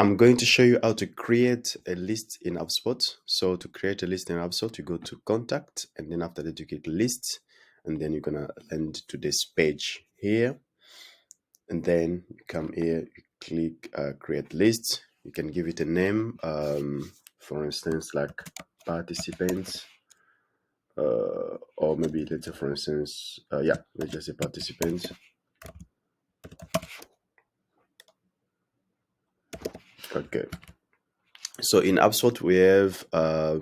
I'm going to show you how to create a list in HubSpot. So to create a list in HubSpot, you go to contact, and then after that you click list, and then you're gonna land to this page here. And then you come here, you click create list. You can give it a name, for instance, like participants, or maybe let's say, for instance, yeah, let's just say participants. Okay. So in HubSpot, we have, as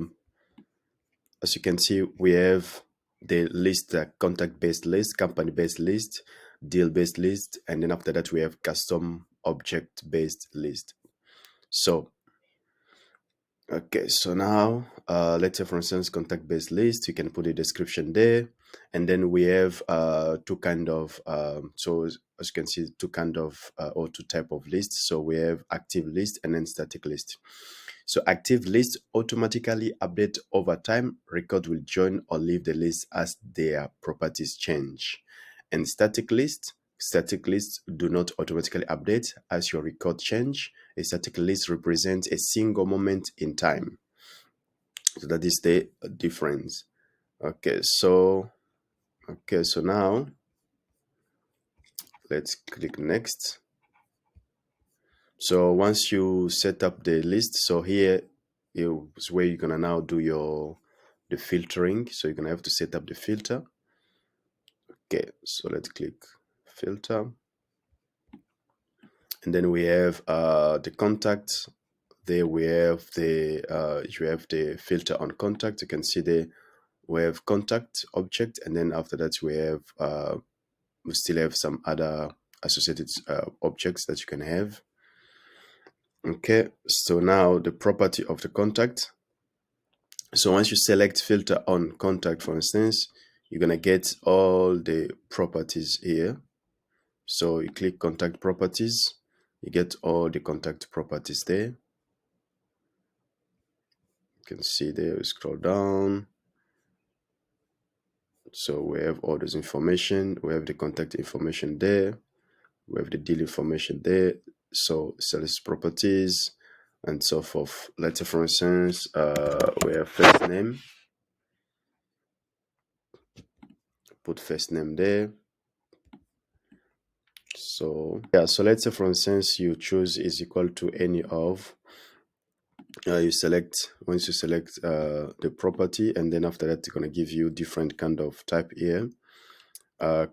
you can see, we have the list, contact-based list, company-based list, deal-based list, and then after that we have custom object-based list. So, okay, so now let's say, for instance, contact-based list, you can put a description there, and then we have two kind of, so as you can see, two kind of or two type of lists. So we have active list and then static list. So active list automatically update over time. Record will join or leave the list as their properties change. And static lists do not automatically update as your record change. A static list represents a single moment in time. So that is the difference. Okay, so now let's click next. So once you set up the list, so here is where you're gonna now do the filtering. So you're gonna have to set up the filter. Okay, so let's click filter, and then we have the contact. There we have the filter on contact. You can see there we have contact object, and then after that we still have some other associated objects that you can have. Okay, so now the property of the contact. So once you select filter on contact, for instance, you're gonna get all the properties here. So you click contact properties, you get all the contact properties there. You can see there, we scroll down. So we have all this information, we have the contact information there, we have the deal information there, so sales properties and so forth. Let's say, for instance, we have first name, put first name there. So yeah, so let's say, for instance, you choose is equal to any of, once you select the property, and then after that it's going to give you different kind of type here.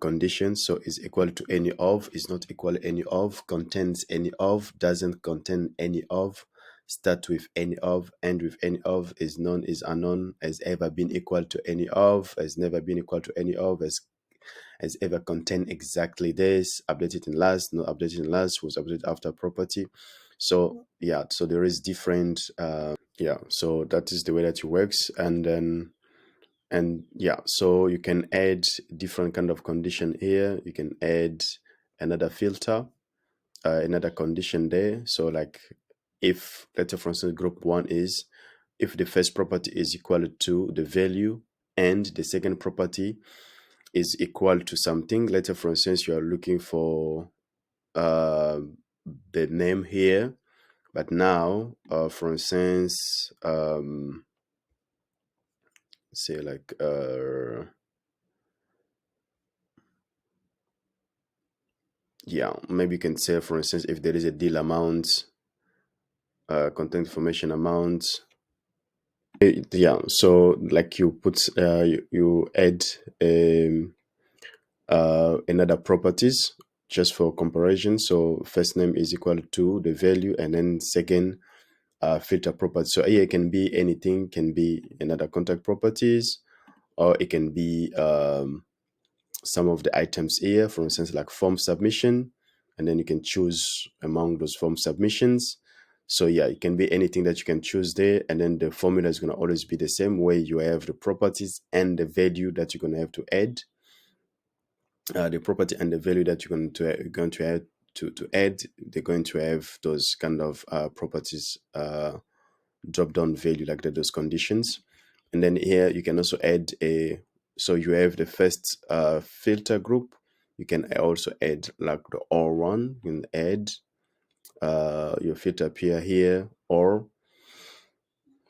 Conditions, so is equal to any of, is not equal to any of, contains any of, doesn't contain any of, start with any of, end with any of, is known, is unknown, has ever been equal to any of, has never been equal to any of, has ever contained exactly this, updated in last, not updated in last, was updated after property. So yeah, so there is different yeah, so that is the way that it works. And yeah, so you can add different kind of condition here. You can add another filter, another condition there. So like if, let's say, for instance, group one is if the first property is equal to the value and the second property is equal to something. Let's say, for instance, you are looking for the name here, but now for instance, say like yeah, maybe you can say, for instance, if there is a deal amount, content information amount, yeah, so like you put you add another properties just for comparison. So first name is equal to the value, and then second filter property. So here it can be anything, can be another contact properties, or it can be some of the items here, for instance, like form submission, and then you can choose among those form submissions. So yeah, it can be anything that you can choose there, and then the formula is going to always be the same, where you have the properties and the value that you're going to have to add. The property and the value that you're going to add to add, they're going to have those kind of properties drop down value, like those conditions. And then here you can also add so you have the first filter group. You can also add like the all one. You can add your filter appear here, or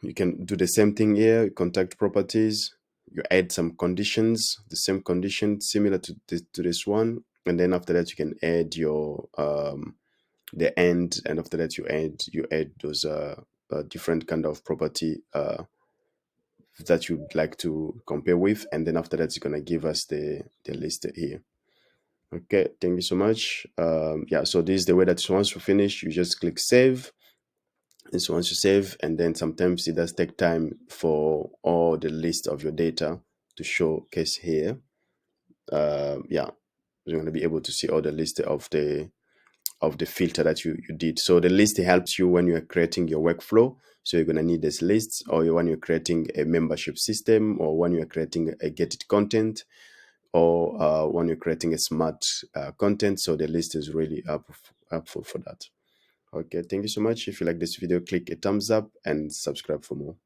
you can do the same thing here. Contact properties, you add some conditions, the same condition similar to this one, and then after that you can add your the end, and after that you add those different kind of property that you'd like to compare with, and then after that it's gonna give us the list here. Okay, thank you so much. Yeah, so this is the way that once you finish, you just click save. And so once you save, and then sometimes it does take time for all the list of your data to showcase here. Yeah, you're going to be able to see all the list of the filter that you did. So the list helps you when you're creating your workflow. So you're going to need this list, or when you're creating a membership system, or when you're creating a get it content, or when you're creating a smart content. So the list is really helpful for that. Okay, thank you so much. If you like this video, click a thumbs up and subscribe for more.